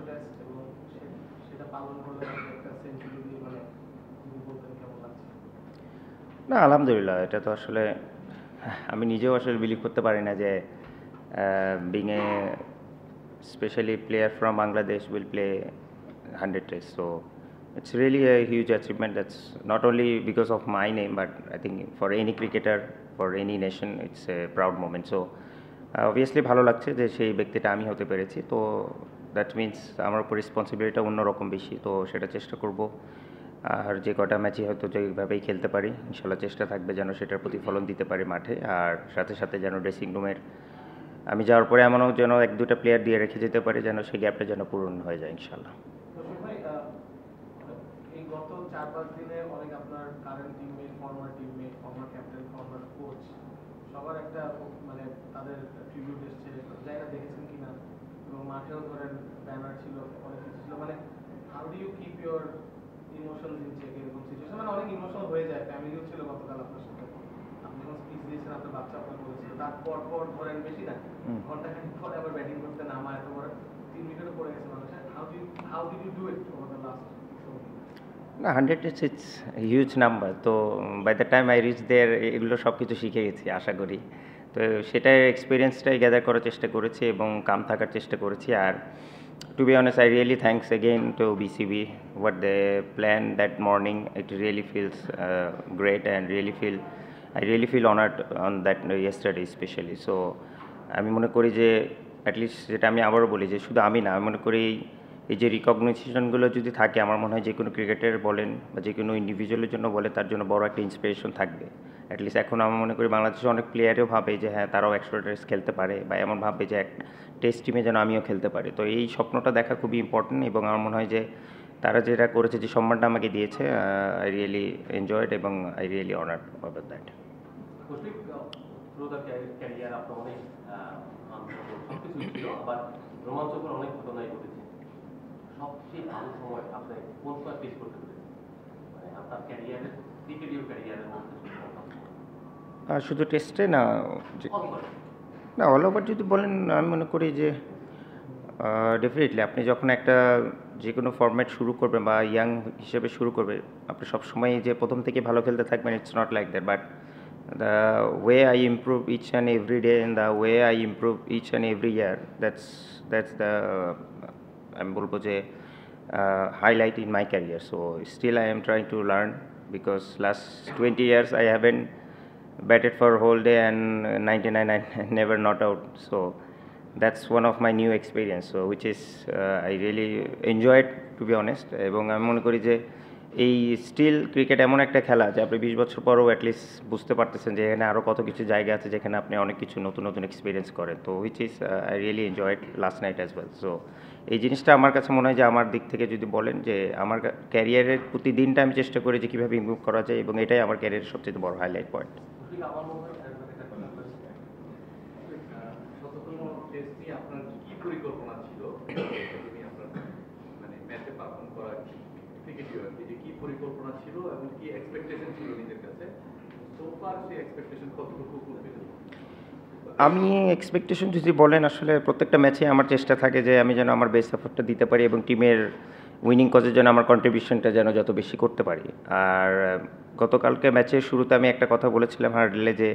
Test এবং সেটা পালন করলে একটা সেঞ্চুরি দিয়ে মানে যদি বলতেন কেমন লাগছে? না, আলহামদুলিল্লাহ, এটা তো আসলে আমি নিজেও আসলে বিলিভ করতে পারি না যে being a specially player from Bangladesh will play 100 tests. So it's really a huge achievement. That's not only because of my name, but I think for any cricketer, for any nation, it's a proud moment. So obviously ভালো লাগছে যে সেই ব্যক্তিটা আমি হতে পেরেছি। তো that means আমার উপর রেসপন্সিবিলিটিটা অন্যরকম বেশি, তো সেটা চেষ্টা করব। আর যে কটা ম্যাচই হয়তো যেভাবেই খেলতে পারি, ইনশাল্লাহ চেষ্টা থাকবে যেন সেটার প্রতিফলন দিতে পারি মাঠে। আর সাথে সাথে যেন ড্রেসিং রুমের আমি যাওয়ার পরে এমনও যেন 1-2টা প্লেয়ার দিয়ে রেখে যেতে পারি, যেন সেই গ্যাপটা যেন পূরণ হয়ে যায় ইনশাল্লাহ। এই গত 4-5 দিনে অনেক আপনার current teammate, former teammate, former captain, former coach সবার একটা মানে তাদের ট্রিবিউট এসছে, জায়গা দেখেছেন কিনা, এবং মাঠেও ধরেন ব্যানার ছিল, অনেক কিছু ছিল। মানে how do you keep your emotions in check এরকম সিচুয়েশন? মানে অনেক ইমোশনাল হয়ে যায়। ফ্যামিলিও ছিল গতকাল আপনার সাথে, আপনি যখন স্পিচ দিয়েছেন আপনার বাচ্চা আপনার বলেছিল, তারপর পর ধরেন বেশি না ঘন্টাখানিক পরে আবার ব্যাটিং করতে নামা, এত বড় 3 উইকেটও পড়ে গেছে মানুষের। How did you do it over the last? না, 100 is it's a huge number. তো by the time I reach there এগুলো সব কিছু শিখে গেছি আশা করি। তো সেটাই এক্সপিরিয়েন্সটাই গ্যাদার করার চেষ্টা করেছি এবং কাম থাকার চেষ্টা করেছি। আর to be honest, I really thanks again to BCB what they plan that morning. It really feels great and I really feel honoured on that yesterday specially. So আমি মনে করি যে অ্যাটলিস্ট, যেটা আমি আবারও বলি যে শুধু আমি না, আমি মনে করি এই যে রিকগনিশনগুলো যদি থাকে, আমার মনে হয় যে কোনো ক্রিকেটার বলেন বা যে কোনো ইন্ডিভিজুয়ালের জন্য বলে, তার জন্য বড় একটা ইন্সপিরেশন থাকবে। অ্যাটলিস্ট এখন আমি মনে করি বাংলাদেশে অনেক প্লেয়ারও ভাবে যে হ্যাঁ, তারাও 100 টেস্ট খেলতে পারে, বা এমন ভাবে যে এক টেস্ট টিমে যেন আমিও খেলতে পারি। তো এই স্বপ্নটা দেখা খুবই ইম্পর্টেন্ট, এবং আমার মনে হয় যে তারা যেটা করেছে, যে সম্মানটা আমাকে দিয়েছে, আই রিয়েলি এনজয়েড এবং I really honoured about that. Through the career আপনার অনেক সবকিছু ছিল, আবার রোমাঞ্চকর অনেক ঘটনাই ঘটেছে। সবচেয়ে ভালো সময় আপনি কোন সময় ফেস করতে পেরেছেন, মানে আপনার ক্যারিয়ারের ক্যারিয়ারের মধ্যে? শুধু টেস্টে না, না অল ওভার যদি বলেন, আমি মনে করি যে ডেফিনেটলি আপনি যখন একটা যে কোনো ফরম্যাট শুরু করবেন বা ইয়াং হিসেবে শুরু করবে, আপনি সবসময় যে প্রথম থেকে ভালো খেলতে থাকবেন, it's not like that. But the way I improve each and every day and the way I improve each and every year, that's the আমি বলবো যে highlight in my career. So still I am trying to learn, because last 20 years I haven't batted for a whole day and 99 I never not out. So that's one of my new experience, so which is I really enjoyed, to be honest. এবং আমি মনে করি যে এই still cricket এমন একটা খেলা যে আপনি 20 বছর পরও অ্যাটলিস্ট বুঝতে পারতেছেন যে এখানে আরও কত কিছু জায়গা আছে যেখানে আপনি অনেক কিছু নতুন নতুন এক্সপিরিয়েন্স করেন। তো which is I really enjoyed last night as well. So এই জিনিসটা আমার কাছে মনে হয় যে আমার দিক থেকে যদি বলেন যে আমার ক্যারিয়ারের প্রতিদিনটা আমি চেষ্টা করি যে কীভাবে ইমপ্রুভ করা যায়, এবং এটাই আমার ক্যারিয়ারের সবচেয়ে বড় হাইলাইট পয়েন্ট। আপনার কি পরিকল্পনা ছিল আপনার মানে ম্যাচে পারফর্ম করার ক্রিকেটীয় আর কি, যে কি পরিকল্পনা ছিল এবং কি এক্সপেকটেশন ছিল নিজের কাছে? সো ফার সেই এক্সপেকটেশন কতটুকু ফুলফিল? আমি এক্সপেকটেশন যদি বলেন, আসলে প্রত্যেকটা ম্যাচে আমার চেষ্টা থাকে যে আমি যেন আমার বেস্ট এফোর্টটা দিতে পারি এবং টিমের উইনিং কজের জন্য আমার কন্ট্রিবিউশনটা যেন যত বেশি করতে পারি। আর গতকালকে ম্যাচের শুরুতে আমি একটা কথা বলেছিলাম হার্ডলে, যে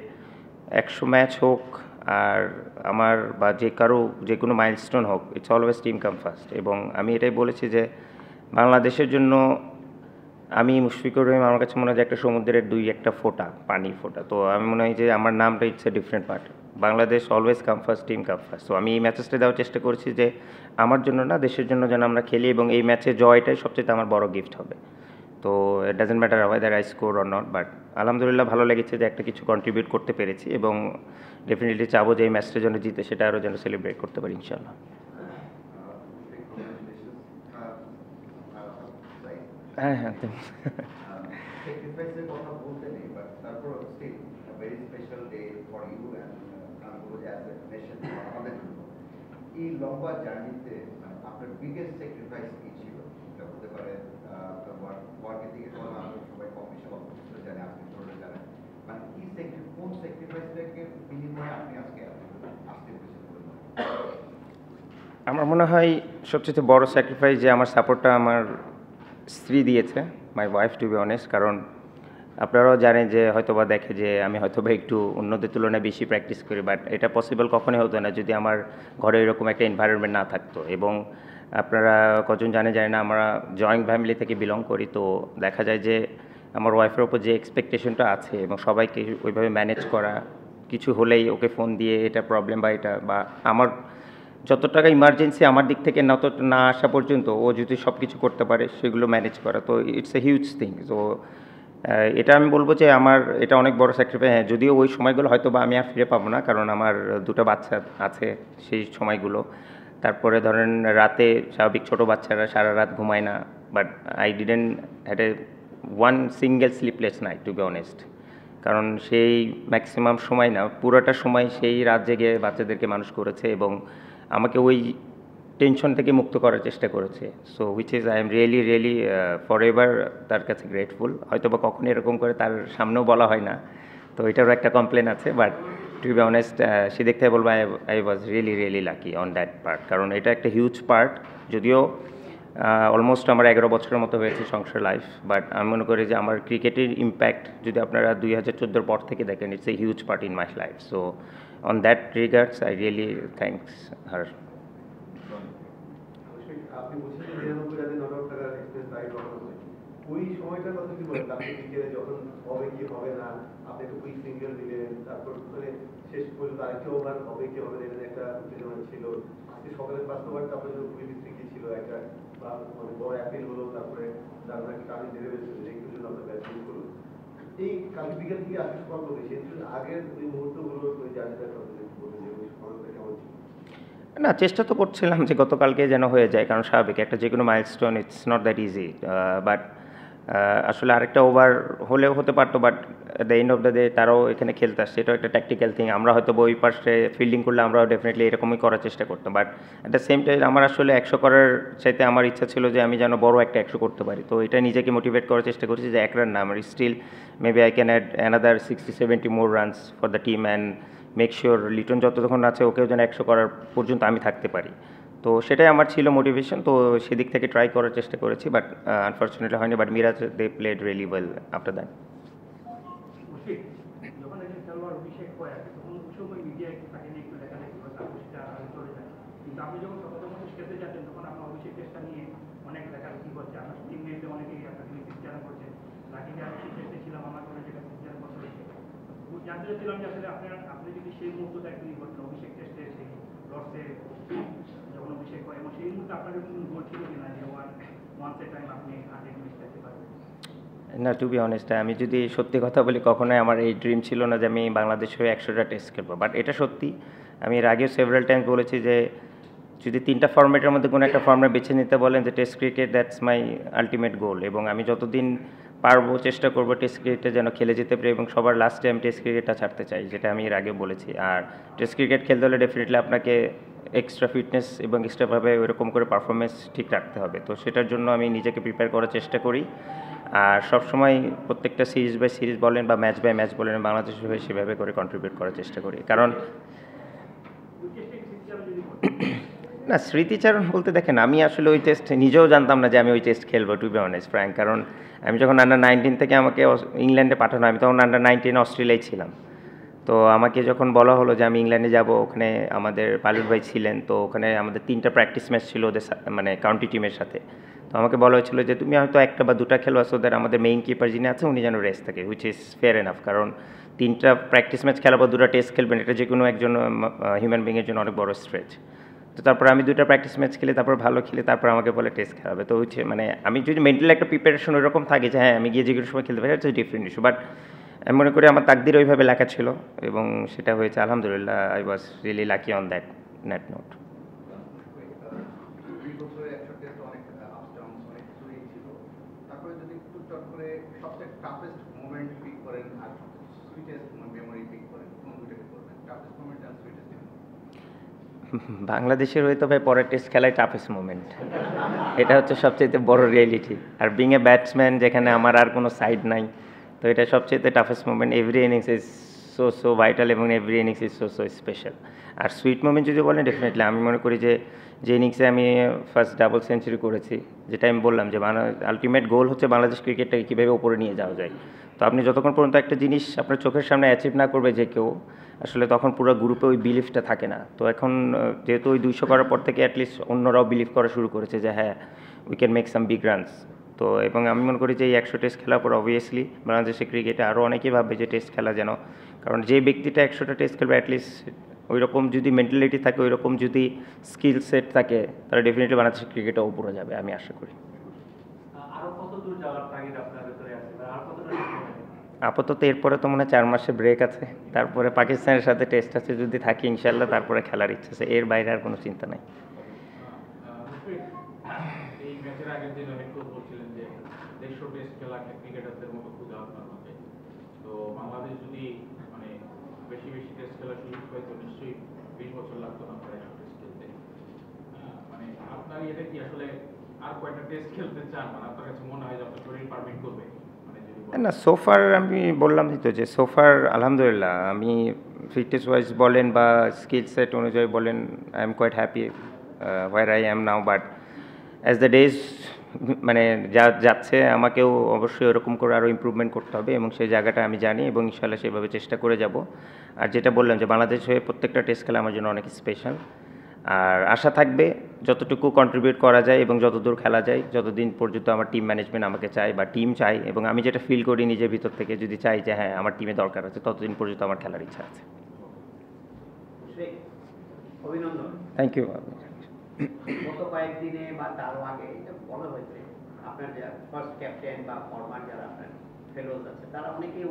100 ম্যাচ হোক আর আমার বা যে কারো যে কোনো মাইলস্টোন হোক, it's always team come first. এবং আমি এটাই বলেছি যে বাংলাদেশের জন্য আমি মুশফিকুর রহিম, আমার কাছে মনে হয় যে একটা সমুদ্রের একটা ফোঁটা, পানির ফোঁটা। তো আমি মনে হয় যে আমার নামটা it's a different part. Bangladesh always come first, team come first. তো আমি এই ম্যাচেসটা দেওয়ার চেষ্টা করছি যে আমার জন্য না, দেশের জন্য যেন আমরা খেলি, এবং এই ম্যাচে জয়টাই সবচেয়ে আমার বড় গিফট হবে। তো it doesn't matter weather I score or not, but আলহামদুলিল্লাহ ভালো লেগেছে যে একটা কিছু কন্ট্রিবিউট করতে পেরেছি, এবং ডেফিনেটলি চাবো যে এই ম্যাচটা যেন জিতে, সেটা আরও যেন সেলিব্রেট করতে পারি ইনশাল্লাহ। হ্যাঁ হ্যাঁ sacrifice কথা বলতে নেই, বাট তারপর still very special day for you and as a nation আমাদের জন্য। এই লম্বা জার্নিতে আপনার বিগেস্ট স্যাক্রিফাইস কি ছিল? এটা হতে পারে ওয়ার্কের দিকে বলা, আমরা সবাই কম বেশি অল্প কিছু জানি, আপনি ধরে জানেন, মানে কি কোন স্যাক্রিফাইসটাকে বিনিময়ে আপনি আজকে আসতে পেরেছেন? আমার মনে হয় সবচেয়ে বড় স্যাক্রিফাইস যে আমার সাপোর্টটা আমার স্ত্রী দিয়েছে, my wife to be honest. কারণ আপনারাও জানেন যে হয়তোবা দেখে যে আমি হয়তোবা একটু অন্যদের তুলনায় বেশি প্র্যাকটিস করি, বাট এটা পসিবল কখনোই হতো না যদি আমার ঘরে এরকম একটা এনভায়রনমেন্ট না থাকতো। এবং আপনারা কজন জানে না, আমরা জয়েন্ট ফ্যামিলি থেকে বিলং করি, তো দেখা যায় যে আমার ওয়াইফের ওপর যে এক্সপেকটেশনটা আছে এবং সবাইকে ওইভাবে ম্যানেজ করা, কিছু হলেই ওকে ফোন দিয়ে এটা প্রবলেম বা এটা বা আমার যত টাকা ইমার্জেন্সি আমার দিক থেকে না আসা পর্যন্ত ও যদি সব কিছু করতে পারে সেগুলো ম্যানেজ করা, তো ইটস এ হিউজ থিং। তো এটা আমি বলবো যে আমার এটা অনেক বড় স্যাক্রিফাইস। হ্যাঁ, যদিও ওই সময়গুলো হয়তো বা আমি আর ফিরে পাবো না, কারণ আমার দুটো বাচ্চা আছে সেই সময়গুলো। তারপরে ধরেন রাতে স্বাভাবিক ছোটো বাচ্চারা সারা রাত ঘুমায় না, but I didn't had a one single sleepless night to be honest. কারণ সেই ম্যাক্সিমাম সময় না, পুরোটা সময় সেই রাত জেগে বাচ্চাদেরকে মানুষ করেছে এবং আমাকে ওই টেনশন থেকে মুক্ত করার চেষ্টা করেছে। So which is I am really for ever তার কাছে গ্রেটফুল। হয়তো বা কখনো এরকম করে তার সামনেও বলা হয় না, তো এটারও একটা কমপ্লেন আছে, বাট টু বি অনেস্ট সে দেখতে বলবো I was really lucky on that part. কারণ এটা একটা হিউজ পার্ট, যদিও অলমোস্ট আমার 11 বছরের মতো হয়েছে সংসার লাইফ, বাট আমি মনে করি যে আমার ক্রিকেটের ইম্প্যাক্ট যদি আপনারা 2014 পর থেকে দেখেন, it's a huge part in my life. So on that regards I really thanks her. আপনি বলছেন যে 99,000 টাকার এক্সপেন্স দায়ী করা হবে, ওই সময়টার কথা কি বলেন? আপনি বিকেলে যখন হবে কি হবে না, আপনি একটা কুইক সিঙ্গেল দিলেন, তারপর মানে শেষ পর্যন্ত আরেকটা ওভার হবে কি হবে না, এখানে একটা উত্তেজনা ছিল। আজকে সকালের 5 ওভারটা আপনার জন্য খুবই বিস্তৃতি ছিল, একটা মানে বড় অ্যাপিল হলো, তারপরে তারপরে একটা টার্নিং ধরে ফেলছিল, যেগুলোর জন্য আপনার ব্যাটিং করলো। এই কালকে বিকেল থেকে আজকে সকাল করবে, সেই আগের ওই মুহূর্তগুলো ওই জার্নিটার কথা বলবেন যে ওই সকালটা কেমন ছিল? না, চেষ্টা তো করছিলাম যে গতকালকে যেন হয়ে যায়, কারণ স্বাভাবিক একটা যে কোনো milestone, it's not that easy. But আসলে আরেকটা ওভার হলেও হতে পারতো, but at the end of the day তারাও এখানে খেলতে আসছে, এটাও একটা ট্যাকটিক্যাল থিং। আমরা হয়তো ওই পাশে ফিল্ডিং করলে আমরাও ডেফিনেটলি এরকমই করার চেষ্টা করতাম, but at the same time আমার আসলে 100 করার চাইতে আমার ইচ্ছা ছিল যে আমি যেন বড় একটা 100 করতে পারি। তো এটা নিজেকে মোটিভেট করার চেষ্টা করছি যে 1 রান না, আমার still maybe I can add another 60-70 more runs for the team and make sure Liton যতক্ষণ আছে ওকেও যেন 100 করার পর্যন্ত আমি থাকতে পারি। তো সেটাই আমার ছিল মোটিভেশন, তো সেদিক থেকে ট্রাই করার চেষ্টা করেছি, বাট আনফর্চুনেটলি হয়নি। But Miraz they played really well after that. যখন একজন খেলোয়াড় অভিষেক হয় তখন ওই সময় মিডিয়া তাকে নিয়ে একটু লেখালেখি করে, তারপর সেটা চলে যায়। কিন্তু আপনি যখন প্রথম স্টেজে যাচ্ছেন তখন আপনার অভিষেক টেস্টটা নিয়ে অনেক লেখালেখি করছে, আপনার টিমমেটে অনেকেই আপনাকে নিয়ে সিনচার করছে, নাকি যে আমি সেই টেস্টে ছিলাম আমার করে যেটা সিনচার করতে হয়েছে। জানতে চাচ্ছিলাম যে আসলে আপনি যদি সেই মুহূর্তটা একটু করতেন অভিষেক টেস্টে, সেই লর্ডসে যখন অভিষেক হয়, এবং সেই মুহূর্তে আপনার কোনো গোল ছিল কিনা যে ওয়ান্স এ টাইম আপনি 100 মিনিট খেলতে পারবেন? না, টু বি অনেস্ট আমি যদি সত্যি কথা বলি, কখনোই আমার এই ড্রিম ছিল না যে আমি বাংলাদেশ হয়ে 100টা টেস্ট খেলবো। বাট এটা সত্যি, আমি এর আগেও সেভারাল টাইমস বলেছি যে যদি 3টা ফর্ম্যাটের মধ্যে কোনো একটা ফর্ম্যাট বেছে নিতে বলেন যে test cricket, that's my ultimate goal. এবং আমি যতদিন পারবো চেষ্টা করবো টেস্ট ক্রিকেটে যেন খেলে যেতে পারি, এবং সবার লাস্টে আমি টেস্ট ক্রিকেটটা ছাড়তে চাই, যেটা আমি এর আগে বলেছি। আর টেস্ট ক্রিকেট খেলতে হলে ডেফিনেটলি আপনাকে এক্সট্রা ফিটনেস এবং এক্সট্রাভাবে ওইরকম করে পারফরমেন্স ঠিক রাখতে হবে। তো সেটার জন্য আমি নিজেকে প্রিপেয়ার করার চেষ্টা করি, আর সবসময় প্রত্যেকটা সিরিজ বাই সিরিজ বলেন বা ম্যাচ বাই ম্যাচ বলেন বাংলাদেশের হয়ে সেভাবে করে কন্ট্রিবিউট করার চেষ্টা করি। কারণ না, স্মৃতিচারণ বলতে দেখেন আমি আসলে ওই টেস্ট নিজেও জানতাম না যে আমি ওই টেস্ট খেলবো, টু বি অনেস্ট ফ্র্যাঙ্ক। কারণ আমি যখন আন্ডার-19 থেকে আমাকে ইংল্যান্ডে পাঠানো, আমি তখন আন্ডার-19 অস্ট্রেলিয়ায় ছিলাম। তো আমাকে যখন বলা হলো যে আমি ইংল্যান্ডে যাব, ওখানে আমাদের পাইলট ভাই ছিলেন, তো ওখানে আমাদের 3টা প্র্যাকটিস ম্যাচ ছিল ওদের মানে কাউন্টি টিমের সাথে। তো আমাকে বলা হয়েছিল যে তুমি হয়তো 1টা বা 2টা খেলো, সো দ্যাট আমাদের মেইন কিপার যিনি আছে উনি যেন রেস্ট থাকে, হুইচ ইজ ফেয়ার এনাফ। কারণ 3টা প্র্যাকটিস ম্যাচ খেলা বা 2টা টেস্ট খেলবেন, এটা যে কোনো একজন হিউম্যান বিংয়ের জন্য অনেক বড় স্ট্রেচ। তো তারপর আমি 2টা প্র্যাকটিস ম্যাচ খেলে তারপর ভালো খেলে তারপর আমাকে বলে টেস্ট খেলাবে। তো হচ্ছে মানে আমি যদি মেন্টালি একটা প্রিপারেশন ওইরকম থাকে যে হ্যাঁ আমি গিয়ে যে কোনো সময় খেলতে পারি, হচ্ছে ডিফারেন্ট ইস্যু। বাট আমি মনে করি আমার তাকদির ওইভাবে লেখা ছিল এবং সেটা হয়েছে, আলহামদুলিল্লাহ। I was really lucky on that note. 2 বছরে 100 টেস্ট অনেক আপস ডাউনস অনেক কিছুই ছিল। তারপরে যদি একটু চট করে সবচেয়ে টাফেস্ট মোমেন্ট পিক করেন আর সুইটেস্ট মেমোরি পিক করেন, কোন দুইটাকে করবেন? টাফেস্ট মোমেন্ট আর সুইটেস্ট মেমোরি? বাংলাদেশের হয়তো ভাই পরের টেস্ট খেলায় টাফেস্ট মোমেন্ট, এটা হচ্ছে সবচেয়ে বড় রিয়েলিটি। আর বিং এ ব্যাটসম্যান যেখানে আমার আর কোনো সাইড নাই, তো এটা সবচেয়ে toughest moment. Every innings is so vital এবং every innings is so special. আর সুইট মোমেন্ট যদি বলেন, ডেফিনেটলি আমি মনে করি যে ইনিংসে আমি ফার্স্ট ডাবল সেঞ্চুরি করেছি, যেটা আমি বললাম যে আলটিমেট গোল হচ্ছে বাংলাদেশ ক্রিকেটটাকে কীভাবে উপরে নিয়ে যাওয়া যায়। তো আপনি যতক্ষণ পর্যন্ত একটা জিনিস আপনার চোখের সামনে অ্যাচিভ না করবে যে কেউ, আসলে তখন পুরো গ্রুপে ওই বিলিফটা থাকে না। তো এখন যেহেতু ওই 200 করার পর থেকে অ্যাটলিস্ট অন্যরাও বিলিভ করা শুরু করেছে যে হ্যাঁ, we can make some big runs. তো এবং আমি মনে করি যে এই 100 টেস্ট খেলার পর অবভিয়াসলি বাংলাদেশের ক্রিকেটে আরও অনেকেই ভাববে যে টেস্ট খেলা যেন, কারণ যে ব্যক্তিটা 100টা টেস্ট খেলবে অ্যাটলিস্ট ওই রকম যদি মেন্টালিটি থাকে, ওই রকম যদি স্কিল সেট থাকে, তাহলে ডেফিনেটলি বাংলাদেশের ক্রিকেটও উপরে যাবে আমি আশা করি। আরো কত দূর যাওয়ার তাগিদ আপনার ভেতরে আছে, বা আর কতটা আপাতত এরপরে তো মনে হয় 4 মাসের ব্রেক আছে, তারপরে পাকিস্তানের সাথে টেস্ট আছে, যদি থাকি ইনশাল্লাহ তারপরে খেলার ইচ্ছা আছে, এর বাইরে আর কোনো চিন্তা নাই। এই ম্যাচের আগের দিন অনেক কেউ বলছিলেন যে 150 টেস্ট খেলা ক্রিকেটারদের মতো ক্ষুধা আপনার মধ্যে। তো বাংলাদেশ যদি মানে বেশি বেশি টেস্ট খেলার সুযোগ পায় তো নিশ্চয়ই 20 বছর লাগতো না প্রায় 100 টেস্ট খেলতে। মানে আপনার এটা কি আসলে আর কয়টা টেস্ট খেলতে চান? মানে আপনার কাছে মনে হয় যে আপনার শরীর পারমিট করবে? মানে যদি না, সোফার আমি বললাম তো যে সোফার আলহামদুলিল্লাহ আমি ফিটনেস ওয়াইজ বলেন বা স্কিল সেট অনুযায়ী বলেন, I am quite happy where I am now. But as the days মানে যাচ্ছে, আমাকেও অবশ্যই ওরকম করে আরও ইমপ্রুভমেন্ট করতে হবে এবং সেই জায়গাটা আমি জানি এবং ইনশাল্লাহ সেভাবে চেষ্টা করে যাব। আর যেটা বললাম যে বাংলাদেশ হয়ে প্রত্যেকটা টেস্ট খেলা আমার জন্য অনেক স্পেশাল। আর আশা থাকবে যতটুকু কন্ট্রিবিউট করা যায় এবং যতদূর খেলা যায়, যতদিন পর্যন্ত আমার টিম ম্যানেজমেন্ট আমাকে চায় বা টিম চাই, এবং আমি যেটা ফিল করি নিজের ভিতর থেকে, যদি চাই যে হ্যাঁ আমার টিমে দরকার আছে, ততদিন পর্যন্ত আমার খেলার ইচ্ছা আছে। অভিনন্দন। Thank you. গত কয়েকদিনে বা তারও আগে এটা বলা হয়েছে আপনার যে ফার্স্ট ক্যাপ্টেন বা ফরমার যারা আপনার ফেলোজ আছে তারা অনেকেই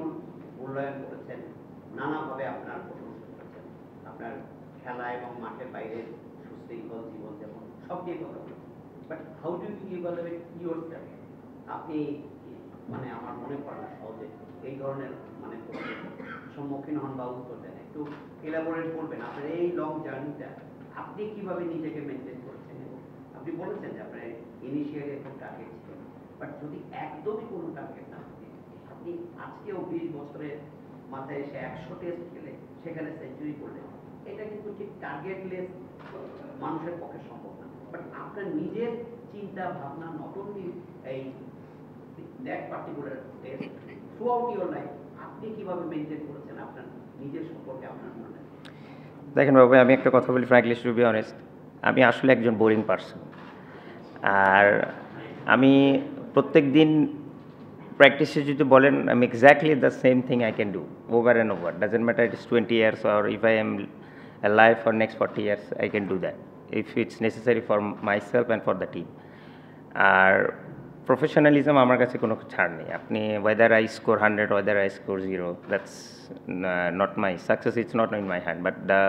মূল্যায়ন করেছেন, নানাভাবে আপনার প্রশংসা করেছেন, আপনার খেলা এবং মাঠের বাইরে সুশৃঙ্খল জীবনযাপন সব দিয়ে কথা বলেছেন। But how do you evaluate yourself? আপনি মানে আমার মনে পড়ে না সহজে এই ধরনের মানে সম্মুখীন হন বা উত্তর দেন, একটু এলাবোরেট করবেন আপনার এই লং জার্নিটা আপনি কিভাবে নিজেকে মেনটেন করেছেন। আপনি বলেছেন যে আপনার ইনিশিয়ালি একটা টার্গেট ছিল, বাট যদি একদমই কোনো টার্গেট না থাকে, আপনি আজকেও 20 বছরের মাথায় এসে 100 টেস্ট খেলে সেখানে সেঞ্চুরি করলেন, এটা কিন্তু ঠিক টার্গেটলেস মানুষের পক্ষে সম্ভব না। বাট আপনার নিজের চিন্তা ভাবনা নট অনলি এই that particular test, through out your life আপনি কিভাবে মেনটেন করেছেন আপনার নিজের সম্পর্কে আপনার মনে? দেখেন বাবু, আমি একটা কথা বলি ফ্র্যাঙ্কলি, টু বি অনেস্ট, আমি আসলে একজন বোরিং পার্সন। আর আমি প্রত্যেক দিন প্র্যাকটিসে যদি বলেন, আমি exactly the same thing I can do over and over, doesn't matter it is 20 years or if I am alive for next 40 years, I can do that if it's necessary for myself and for the team. আর professionalism আমার কাছে কোনো ছাড় নেই। আপনি whether I score 100, whether I score 0, that's not my success, it's not in my hand, but the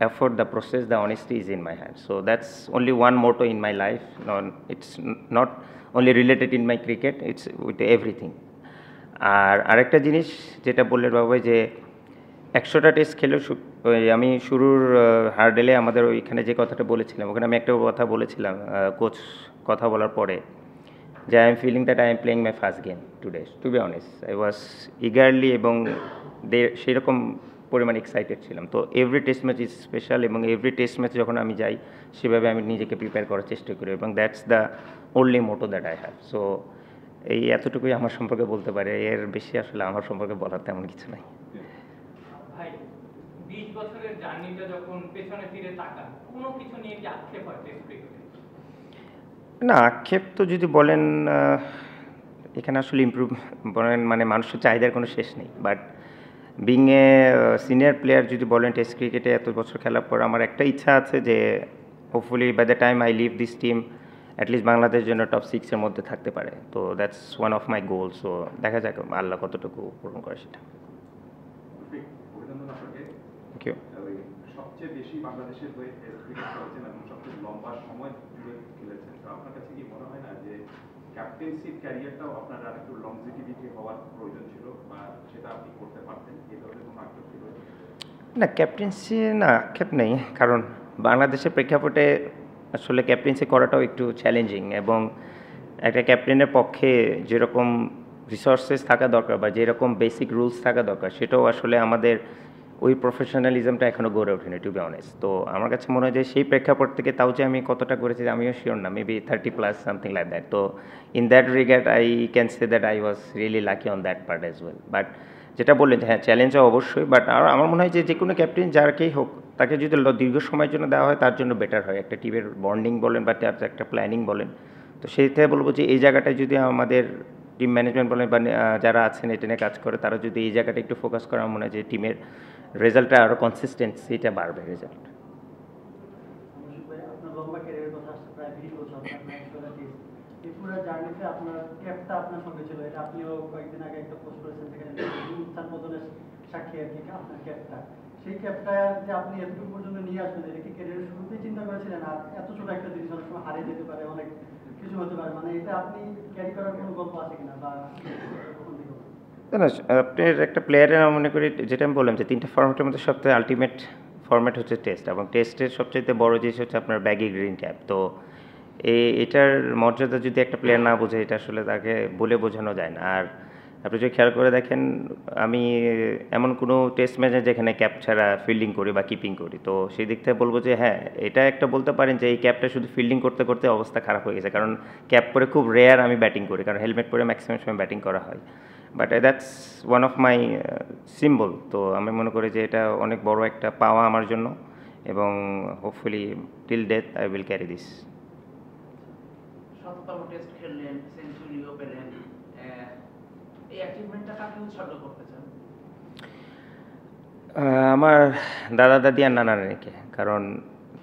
effort, the process, the honesty is in my hand. So that's only one motto in my life. No, it's not only related in my cricket, it's with everything. আর আরেকটা জিনিস যেটা বললেন বাবা, যে 100টা test খেলেও আমি শুরুর হার্ডেলে আমাদের ওইখানে যে কথাটা বলেছিলাম, ওখানে আমি একটা কথা বলেছিলাম কোচ কথা বলার পরে, যে I am feeling that I am playing my first game today. To be honest, I was eagerly এবং সেরকম পরিমাণ এক্সাইটেড ছিলাম। তো every test match is special এবং এভরি টেস্ট ম্যাচ যখন আমি যাই সেভাবে আমি নিজেকে প্রিপেয়ার করার চেষ্টা করি এবং that's the only motto that I have. So এই এতটুকুই আমার সম্পর্কে বলতে পারে, এর বেশি আসলে আমার সম্পর্কে বলার তেমন কিছু নাই। ভাই 20 বছরের জার্নিটা যখন পেছনে ফিরে তাকান, কোনো কিছু নিয়ে কি আক্ষেপ হয় টেস্ট ক্রিকেটে? না, আক্ষেপ তো যদি বলেন, এখানে আসলে ইমপ্রুভ বলেন মানে মানুষের চাহিদার কোনো শেষ নেই। But being a senior player যদি বলেন টেস্ট ক্রিকেটে এত বছর খেলার পর, আমার একটা ইচ্ছা আছে যে hopefully by the time I leave this team, at least Bangladesh জন্য টপ 6 এর মধ্যে থাকতে পারে। তো that's one of my goal. So দেখা যাক আল্লাহ কতটুকু পূরণ করে সেটা। অভিনন্দন আপনাকে। Thank you. সবচেয়ে বেশি বাংলাদেশের হয়ে টেস্ট ক্রিকেট খেলেছেন এবং সবচেয়ে লম্বা সময় জুড়ে খেলেছেন। তো আপনার কাছে কি মনে হয় না যে ক্যাপ্টেন্সির ক্যারিয়ারটাও আপনার আর একটু লংজিভিটি হওয়ার প্রয়োজন ছিল, বা সেটা আপনি করতে পারতেন? এই ধরনের কোনো আক্ষেপ ছিল? না, ক্যাপ্টেন্সি না, আক্ষেপ নেই, কারণ বাংলাদেশের প্রেক্ষাপটে আসলে ক্যাপ্টেন্সি করাটাও একটু চ্যালেঞ্জিং এবং একটা ক্যাপ্টেনের পক্ষে যেরকম রিসোর্সেস থাকা দরকার বা যেরকম বেসিক রুলস থাকা দরকার সেটাও আসলে আমাদের ওই প্রফেশনালিজমটা এখনও গড়ে ওঠেনি টু বি অনেস্ট। তো আমার কাছে মনে হয় যে সেই প্রেক্ষাপট থেকে তাও যে আমি কতটা করেছি আমিও শিওর না, মেবি 30+ সামথিং লাইক দ্যাট। তো in that regard I can say that I was really lucky on that part as well. But যেটা বললেন যে হ্যাঁ চ্যালেঞ্জও অবশ্যই, বাট আর আমার মনে হয় যে কোনো ক্যাপ্টেন যারকেই হোক তাকে যদি দীর্ঘ সময়ের জন্য দেওয়া হয় তার জন্য বেটার হয়। একটা টিমের বন্ডিং বলেন বা তার একটা প্ল্যানিং বলেন, তো সেইটাই বলবো যে এই জায়গাটায় যদি আমাদের টিম ম্যানেজমেন্ট বলেন বা যারা আছেন এটা নিয়ে কাজ করে তারা যদি এই জায়গাটা একটু ফোকাস করে আমার মনে হয় যে টিমের রেজাল্টটা আরও কনসিস্টেন্সিটা বাড়বে রেজাল্ট। আপনার লম্বা ক্যারিয়ারের কথা আসছে, প্রায় 20 বছর আপনার এই পুরো জার্নিতে আপনার ক্যাপটা আপনার সঙ্গে ছিল, এটা আপনিও কয়েকদিন আগে একটা পোস্ট করেছেন সেখানে উত্থান-পতনের সাক্ষী আর কি আপনার ক্যাপটা। সেই ক্যাপটা যে আপনি এতটুকু পর্যন্ত নিয়ে আসবেন, এটা কি ক্যারিয়ারের শুরুতেই চিন্তা করেছিলেন? আর এত ছোট একটা জিনিস অনেক সময় হারিয়ে যেতে পারে, অনেক কিছু হতে পারে, মানে এটা আপনি ক্যারি করার কোনো গল্প আছে কিনা বা কখন থেকে? না, আপনার একটা প্লেয়ারের আমি মনে করি যেটা আমি বললাম যে 3টা ফর্ম্যাটের মধ্যে সবথেকে আলটিমেট ফর্ম্যাট হচ্ছে টেস্ট, এবং টেস্টের সবচেয়ে বড় জিনিস হচ্ছে আপনার ব্যাগি গ্রিন ক্যাপ। তো এটার মর্যাদা যদি একটা প্লেয়ার না বোঝে এটা আসলে তাকে বলে বোঝানো যায় না। আর আপনি যদি খেয়াল করে দেখেন আমি এমন কোনো টেস্ট ম্যাচে যেখানে ক্যাপ ছাড়া ফিল্ডিং করি বা কিপিং করি, তো সেই দিক থেকে বলবো যে হ্যাঁ এটা একটা বলতে পারেন যে এই ক্যাপটা শুধু ফিল্ডিং করতে করতে অবস্থা খারাপ হয়ে গেছে, কারণ ক্যাপ পরে খুব রেয়ার আমি ব্যাটিং করি, কারণ হেলমেট পরে ম্যাক্সিমাম সময় ব্যাটিং করা হয়। But that's one of my symbol. তো আমি মনে করি যে এটা অনেক বড় একটা পাওয়া আমার জন্য, এবং hopefully till death I will carry this. ৭তম টেস্ট খেললেন, সেঞ্চুরিও পেলেন, এই অ্যাচিভমেন্টটা কাকে উৎসর্গ করতে চান? আমার দাদা দাদি আর নানা নানিকে, কারণ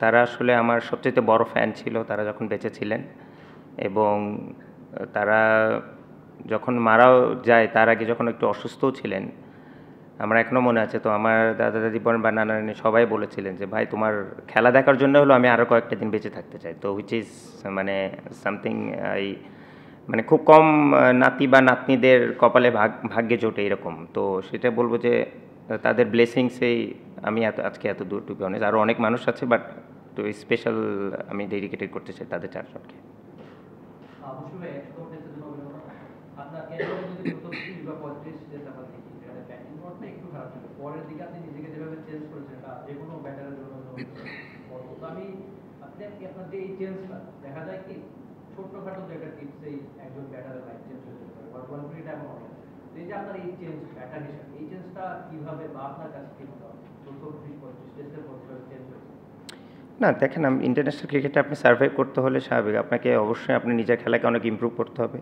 তারা আসলে আমার সবচেয়ে বড় ফ্যান ছিল তারা যখন বেঁচে ছিলেন, এবং তারা যখন মারাও যায় তার আগে যখন একটু অসুস্থও ছিলেন আমার এখনও মনে আছে। তো আমার দাদা দাদি বোন বা নানা নানি সবাই বলেছিলেন যে ভাই তোমার খেলা দেখার জন্য হলো আমি আরও কয়েকটা দিন বেঁচে থাকতে চাই। তো হুইচ ইজ মানে সামথিং মানে খুব কম নাতি বা নাতনিদের কপালে ভাগ্যে জোটে এরকম। তো সেটা বলবো যে তাদের ব্লেসিংসেই আমি আজকে এত দূর টু বি অনেস্ট। আরও অনেক মানুষ আছে, বাট তো স্পেশাল আমি ডেডিকেটেড করতে চাই তাদের 4 জনকে। আপনার ক্যারিয়ারে যদি প্রথম 30 বা 35 যে ব্যাপার দেখি যেটা ব্যাটিং করতে একটু খারাপ ছিল, পরের দিকে আপনি নিজেকে যেভাবে চেঞ্জ করেছেন এটা যে কোনো ব্যাটারের জন্য তো আমি আপনি আপনার যে এই চেঞ্জটা দেখা যায় কি ছোট্টখাটো যে একটা টিপসেই একজন ব্যাটারের লাইফ চেঞ্জ হয়ে যেতে পারে, বাট 1 এমন হয়। এই যে আপনার এই চেঞ্জ ব্যাটার হিসাবে এই চেঞ্জটা কীভাবে বা আপনার কাছে কী মনে হয় প্রথম 30-35 টেস্টের পর চেঞ্জ হয়েছে? না দেখেন, ইন্টারন্যাশনাল ক্রিকেটে আপনি সার্ভাইভ করতে হলে স্বাভাবিক আপনাকে অবশ্যই আপনি নিজের খেলাকে অনেক ইমপ্রুভ করতে হবে।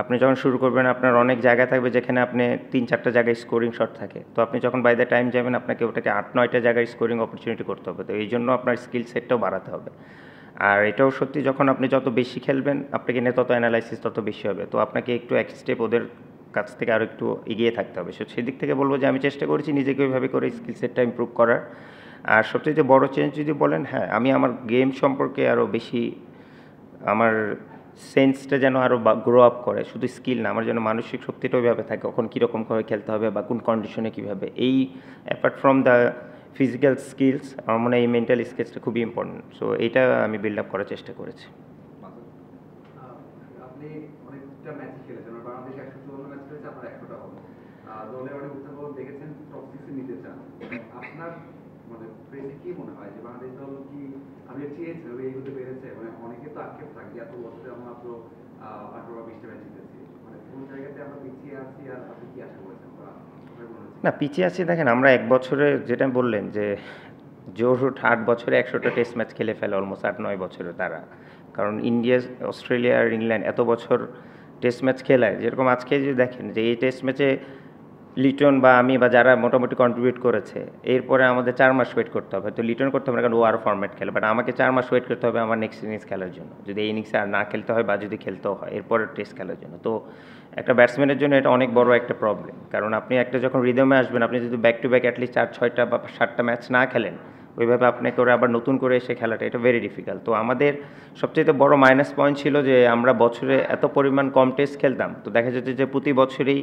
আপনি যখন শুরু করবেন আপনার অনেক জায়গা থাকবে যেখানে আপনি 3-4টা জায়গায় স্কোরিং শট থাকে, তো আপনি যখন বাই দ্য টাইম যাবেন আপনাকে ওটাকে 8-9টা জায়গায় স্কোরিং অপরচুনিটি করতে হবে। তো এই জন্য আপনার স্কিল সেটটাও বাড়াতে হবে। আর এটাও সত্যি যখন আপনি যত বেশি খেলবেন আপনাকে নিয়ে তত অ্যানালাইসিস তত বেশি হবে। তো আপনাকে একটু এক স্টেপ ওদের কাছ থেকে আরও একটু এগিয়ে থাকতে হবে। সেই দিক থেকে বলবো যে আমি চেষ্টা করেছি নিজেকে ওইভাবে করে স্কিল সেটটা ইমপ্রুভ করার। আর সবচেয়ে বড় চেঞ্জ যদি বলেন, হ্যাঁ আমি আমার গেম সম্পর্কে আরও বেশি আমার সেন্সটা যেন আরও গ্রো আপ করে, শুধু স্কিল না, আমার যেন মানসিক শক্তিটা ওইভাবে থাকে কখন কীরকমভাবে খেলতে হবে বা কোন কন্ডিশনে কীভাবে। এই apart from the physical skills আমার মনে হয় এই মেন্টাল স্কিলসটা খুবই ইম্পর্টেন্ট। সো এইটা আমি বিল্ড আপ করার চেষ্টা করেছি। আপনি অনেকটা ম্যাচ খেলেছেন, বাংলাদেশ 154 ম্যাচ খেলেছে, আপনার 100টা হলো। দলের অনেক উত্থান দেখেছেন, টপ 6 নিতে চান। আপনার মানে প্রেসে কি মনে হয় যে বাংলাদেশ দল কি আমি চেয়েছি এই হতে পেরেছে? মানে অনেকে তো আক্ষেপ থাকে এত বছরে আমরা মাত্র 18 বা 20টা ম্যাচ জিতেছি, মানে কোন জায়গাতে আমরা পিছিয়ে আছি আর আপনি কি আশা করেছেন? না পিছিয়ে আছি দেখেন, আমরা 1 বছরে যেটা বললেন যে জোর 8 বছরে 100টা টেস্ট ম্যাচ খেলে ফেলে অলমোস্ট 8-9 বছরে তারা, কারণ ইন্ডিয়া, অস্ট্রেলিয়া আর ইংল্যান্ড এত বছর টেস্ট ম্যাচ খেলায়। যেরকম আজকে যদি দেখেন যে এই টেস্ট ম্যাচে লিটন বা আমি বা যারা মোটামুটি কন্ট্রিবিউট করেছে এরপরে আমাদের 4 মাস ওয়েট করতে হবে। তো লিটন করতে হবে না, কারণ ও আরও ফর্ম্যাট খেলে, বাট আমাকে 4 মাস ওয়েট করতে হবে আমার নেক্সট ইনিংস খেলার জন্য, যদি এই ইনিংসে আর না খেলতে হয় বা যদি খেলতেও হয় এরপরে টেস্ট খেলার জন্য। তো একটা ব্যাটসম্যানের জন্য এটা অনেক বড় একটা প্রবলেম, কারণ আপনি একটা যখন রিদমে আসবেন আপনি যদি ব্যাক টু ব্যাক অ্যাটলিস্ট 4-6টা বা 7টা ম্যাচ না খেলেন ওইভাবে আপনি করে আবার নতুন করে এসে খেলাটা এটা ভেরি ডিফিকাল্ট। তো আমাদের সবচেয়ে বড় মাইনাস পয়েন্ট ছিল যে আমরা বছরে এত পরিমাণ কম টেস্ট খেলতাম, তো দেখা যেত যে প্রতি বছরেই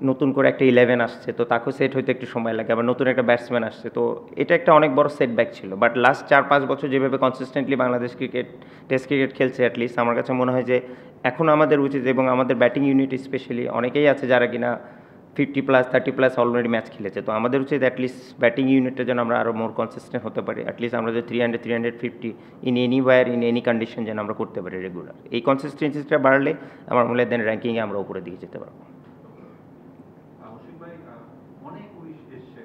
নতুন করে একটা 11 আসছে, তো তাকেও সেট হইতে একটু সময় লাগে, আবার নতুন একটা ব্যাটসম্যান আসছে, তো এটা একটা অনেক বড় সেটব্যাক ছিল। বাট লাস্ট 4-5 বছর যেভাবে consistently Bangladesh cricket test cricket খেলছে, অ্যাটলিস্ট আমার কাছে মনে হয় যে এখন আমাদের উচিত, এবং আমাদের ব্যাটিং ইউনিট স্পেশালি অনেকেই আছে যারা কিনা 50+, 30+ অলরেডি ম্যাচ খেলেছে, তো আমাদের উচিত অ্যাটলিস্ট ব্যাটিং ইউনিটটা যেন আমরা আরও মোর কনসিস্টেন্ট হতে পারি, অ্যাটলিস্ট আমরা যে 300-350 in anywhere in any condition যেন আমরা করতে পারি রেগুলার। এই কনসিস্টেন্সিটা বাড়লে আমার মনে হয় দেন র্যাঙ্কিংয়ে আমরা উপরে দিয়ে যেতে পারবো। আশিক ভাই, অনেক উইশ এসছে,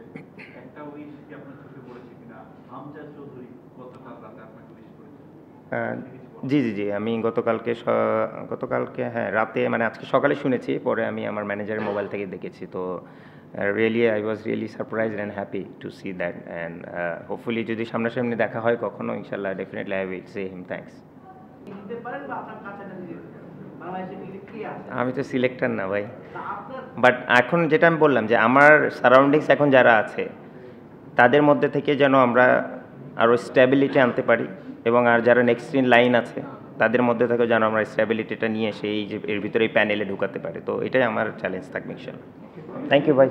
একটা উইশ কি আপনার চোখে পড়েছে কিনা? আমজাদ চৌধুরী গতকাল রাতে আপনাকে উইশ করেছে। জি, আমি গতকালকে হ্যাঁ রাতে, মানে আজকে সকালে শুনেছি, পরে আমি আমার ম্যানেজারের মোবাইল থেকে দেখেছি। তো really I was really surprised and happy to see that, and hopefully যদি সামনাসামনি দেখা হয় কখনো, ইনশাল্লাহ definitely I will say him thanks. দিতে পারেন বা আপনার কাছাকাছি দিতে পারেন। বাংলাদেশে ক্রিকেট কি আছে? আমি তো সিলেক্টর না ভাই, তা আপনার বাট এখন যেটা আমি বললাম যে আমার সারাউন্ডিংস এখন যারা আছে তাদের মধ্যে থেকে যেন আমরা আরও স্ট্যাবিলিটি আনতে পারি, এবং আর যারা নেক্সট ইন লাইন আছে তাদের মধ্যে থেকে যেন আমরা স্ট্যাবিলিটিটা নিয়ে সেই যে এর ভিতরে এই প্যানেলে ঢুকাতে পারি। তো এটাই আমার চ্যালেঞ্জ থাকবে ইনশাল্লাহ। থ্যাংক ইউ ভাই।